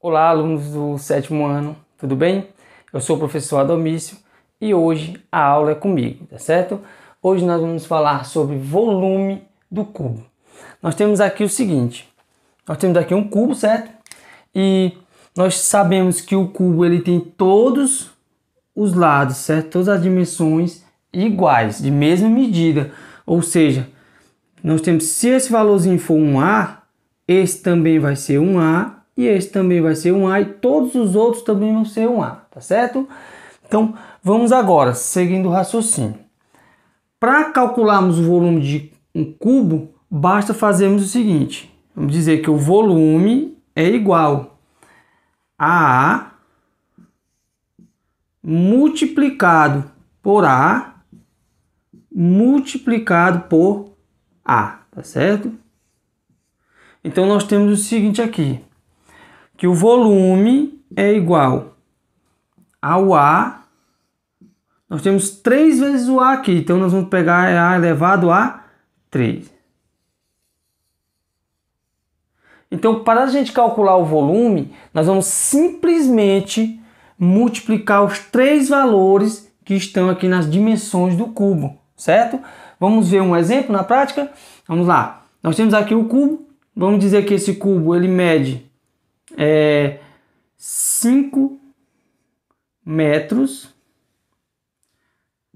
Olá, alunos do 7º ano, tudo bem? Eu sou o professor Adomício e hoje a aula é comigo, tá certo? Hoje nós vamos falar sobre volume do cubo. Nós temos aqui o seguinte, nós temos aqui um cubo, certo? E nós sabemos que o cubo ele tem todos os lados, certo? Todas as dimensões iguais, de mesma medida, ou seja, nós temos, se esse valorzinho for um A, esse também vai ser um A, e esse também vai ser um A, e todos os outros também vão ser um A, tá certo? Então, vamos agora, seguindo o raciocínio. Para calcularmos o volume de um cubo, basta fazermos o seguinte. Vamos dizer que o volume é igual a A multiplicado por A multiplicado por A, tá certo? Então, nós temos o seguinte aqui, que o volume é igual ao A, nós temos 3 vezes o A aqui, então nós vamos pegar A elevado a 3. Então, para a gente calcular o volume, nós vamos simplesmente multiplicar os 3 valores que estão aqui nas dimensões do cubo, certo? Vamos ver um exemplo na prática? Vamos lá. Nós temos aqui o cubo, vamos dizer que esse cubo ele mede 5 metros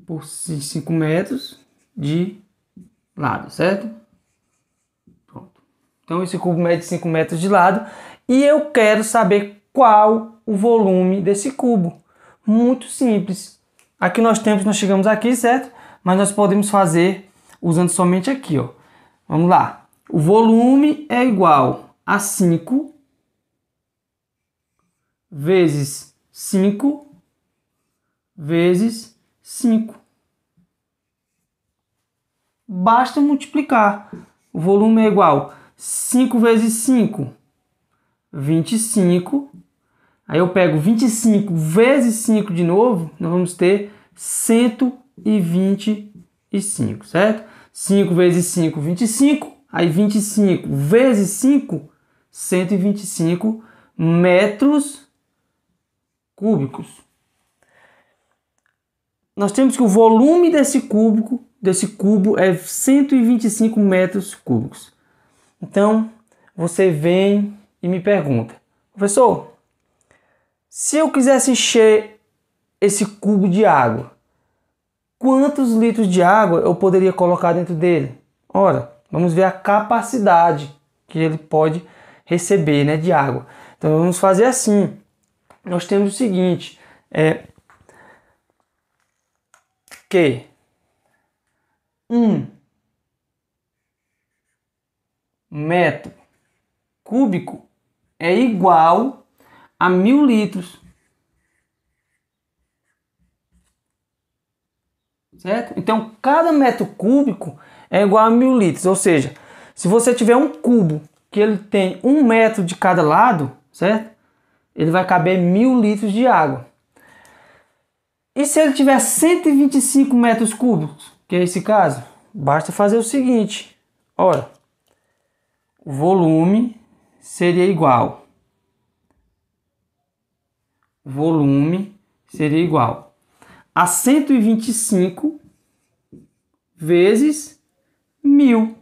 por 5 metros de lado, certo? Pronto. Então esse cubo mede 5 metros de lado e eu quero saber qual o volume desse cubo. Muito simples. Aqui nós chegamos aqui, certo? Mas nós podemos fazer usando somente aqui, ó. Vamos lá. O volume é igual a 5 vezes 5 vezes 5. Basta multiplicar. O volume é igual a 5 vezes 5, 25. Aí eu pego 25 vezes 5 de novo, nós vamos ter 125, certo? 5 vezes 5, 25. Aí 25 vezes 5, 125 metros cúbicos. Nós temos que o volume desse cubo é 125 metros cúbicos. Então, você vem e me pergunta, professor, se eu quisesse encher esse cubo de água, quantos litros de água eu poderia colocar dentro dele? Ora, vamos ver a capacidade que ele pode receber, né, de água. Então, vamos fazer assim. Nós temos o seguinte, que 1 metro cúbico é igual a 1000 litros. Certo? Então, cada metro cúbico é igual a 1000 litros. Ou seja, se você tiver um cubo que ele tem 1 metro de cada lado, certo? Ele vai caber 1000 litros de água. E se ele tiver 125 metros cúbicos, que é esse caso, basta fazer o seguinte. Ora, o volume seria igual. A 125 vezes 1000.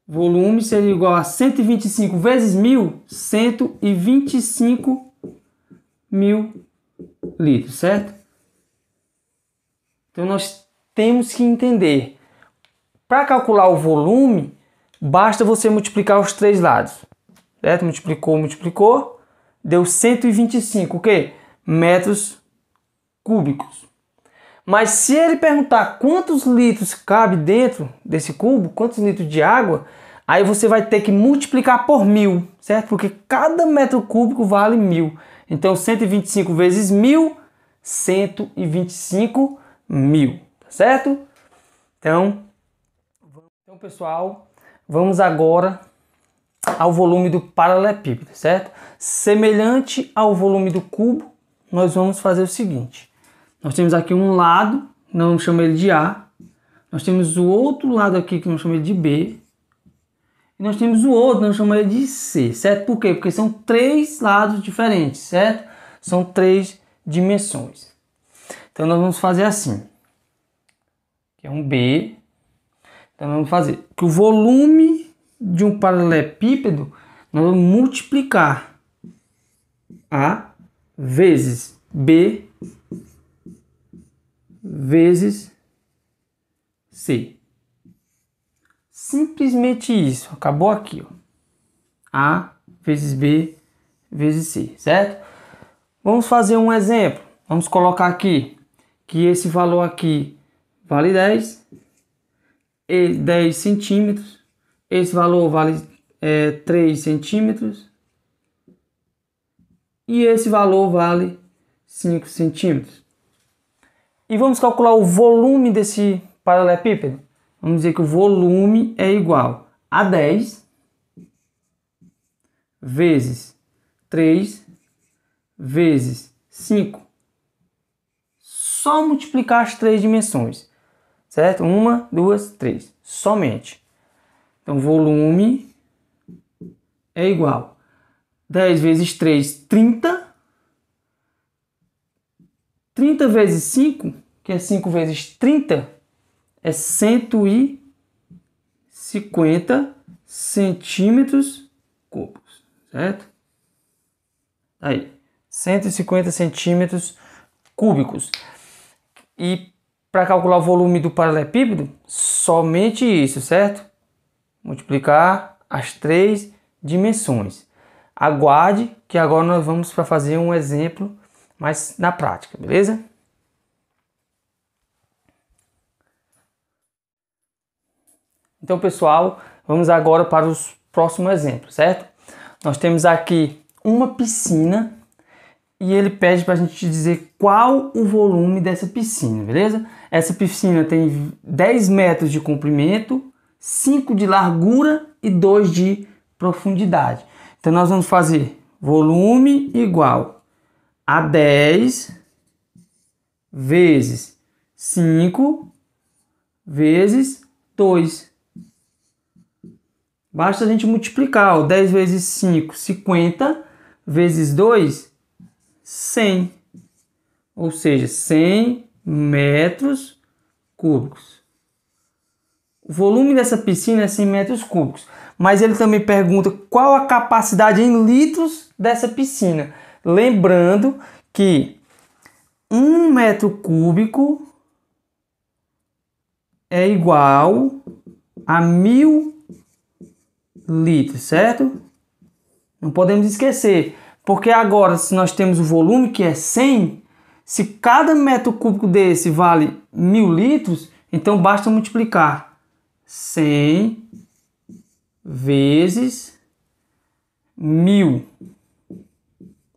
Volume seria igual a 125 vezes 1000, 125 mil litros, certo? Então nós temos que entender, para calcular o volume, basta você multiplicar os 3 lados, certo? Multiplicou, deu 125, o quê? Metros cúbicos. Mas se ele perguntar quantos litros cabe dentro desse cubo, quantos litros de água, aí você vai ter que multiplicar por 1000, certo? Porque cada metro cúbico vale 1000. Então, 125 vezes 1000, 125 mil, tá certo? Então, pessoal, vamos agora ao volume do paralelepípedo, certo? Semelhante ao volume do cubo, nós vamos fazer o seguinte. Nós temos aqui um lado, nós vamos chamar ele de A. Nós temos o outro lado aqui que vamos chamar ele de B. e nós temos o outro, nós chamamos ele de C, certo? Por quê? Porque são 3 lados diferentes, certo? São 3 dimensões. Então nós vamos fazer assim, que é um B. Então nós vamos fazer que o volume de um paralelepípedo, nós vamos multiplicar A vezes B vezes C. Simplesmente isso. Acabou aqui, ó. A vezes B vezes C, certo? Vamos fazer um exemplo. Vamos colocar aqui que esse valor aqui vale 10, 10 centímetros. Esse valor vale 3 centímetros. E esse valor vale 5 centímetros. E vamos calcular o volume desse paralelepípedo. Vamos dizer que o volume é igual a 10 vezes 3 vezes 5. Só multiplicar as 3 dimensões, certo? 1, 2, 3, somente. Então, volume é igual a 10 vezes 3, 30. 30 vezes 5, que é 5 vezes 30, é 150 centímetros cúbicos, certo? Aí, 150 centímetros cúbicos. E para calcular o volume do paralelepípedo, somente isso, certo? Multiplicar as 3 dimensões. Aguarde que agora nós vamos para fazer um exemplo mais na prática, beleza? Então, pessoal, vamos agora para os próximos exemplos, certo? Nós temos aqui uma piscina e ele pede para a gente dizer qual o volume dessa piscina, beleza? Essa piscina tem 10 metros de comprimento, 5 de largura e 2 de profundidade. Então, nós vamos fazer volume igual a 10 vezes 5 vezes 2. Basta a gente multiplicar, ó, 10 vezes 5, 50, vezes 2, 100. Ou seja, 100 metros cúbicos. O volume dessa piscina é 100 metros cúbicos. Mas ele também pergunta qual a capacidade em litros dessa piscina. Lembrando que 1 metro cúbico é igual a 1000 litros, certo? Não podemos esquecer, porque agora se nós temos o volume que é 100, se cada metro cúbico desse vale 1000 litros, então basta multiplicar 100 vezes 1000,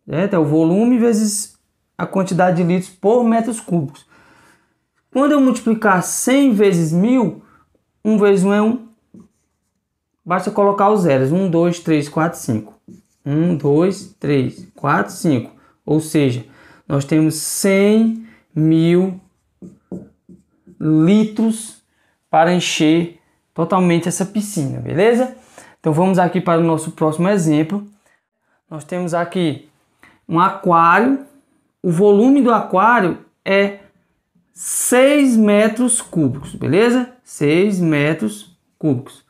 certo? É o volume vezes a quantidade de litros por metros cúbicos. Quando eu multiplicar 100 vezes 1000, 1 vezes 1 é 1. Basta colocar os zeros. 1, 2, 3, 4, 5. 1, 2, 3, 4, 5. Ou seja, nós temos 100 mil litros para encher totalmente essa piscina, beleza? Então vamos aqui para o nosso próximo exemplo. Nós temos aqui um aquário. O volume do aquário é 6 metros cúbicos, beleza? 6 metros cúbicos.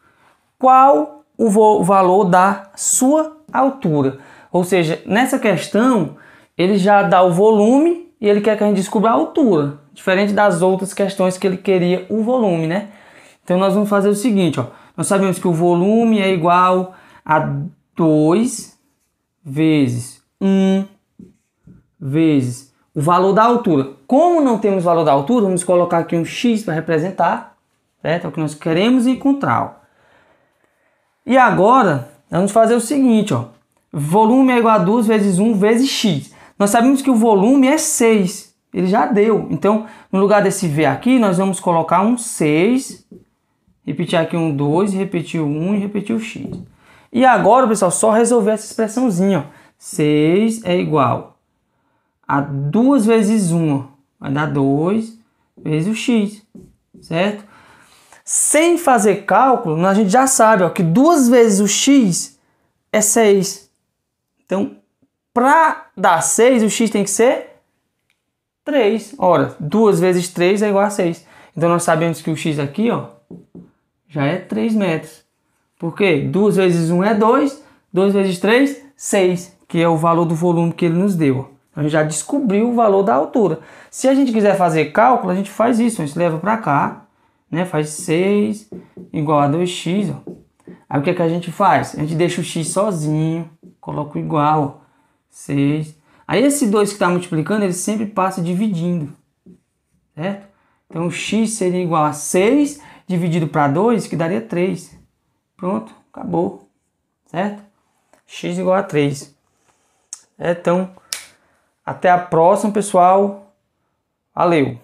Qual o valor da sua altura? Ou seja, nessa questão, ele já dá o volume e ele quer que a gente descubra a altura. Diferente das outras questões que ele queria o volume, né? Então nós vamos fazer o seguinte, ó. Nós sabemos que o volume é igual a 2 vezes 1 vezes o valor da altura. Como não temos valor da altura, vamos colocar aqui um x para representar, certo? É o que nós queremos encontrar, ó. E agora, vamos fazer o seguinte, ó. Volume é igual a 2 vezes 1 vezes x. Nós sabemos que o volume é 6. Ele já deu. Então, no lugar desse V aqui, nós vamos colocar um 6. Repetir aqui um 2, repetir o 1 e repetir o x. E agora, pessoal, só resolver essa expressãozinha, ó. 6 é igual a 2 vezes 1. Vai dar 2 vezes o x, certo? Sem fazer cálculo, a gente já sabe, ó, que 2 vezes o x é 6. Então, para dar 6, o x tem que ser 3. Ora, 2 vezes 3 é igual a 6. Então, nós sabemos que o x aqui, ó, já é 3 metros. Por quê? 2 vezes 1 é 2, 2 vezes 3, 6, que é o valor do volume que ele nos deu. A gente já descobriu o valor da altura. Se a gente quiser fazer cálculo, a gente faz isso. A gente leva para cá, né? Faz 6 igual a 2x. Ó. Aí o que, que a gente faz? A gente deixa o x sozinho, coloca o igual, ó, 6. Aí esse 2 que está multiplicando, ele sempre passa dividindo, certo? Então o x seria igual a 6 dividido para 2, que daria 3. Pronto, acabou, certo? X igual a 3. Então, até a próxima, pessoal. Valeu!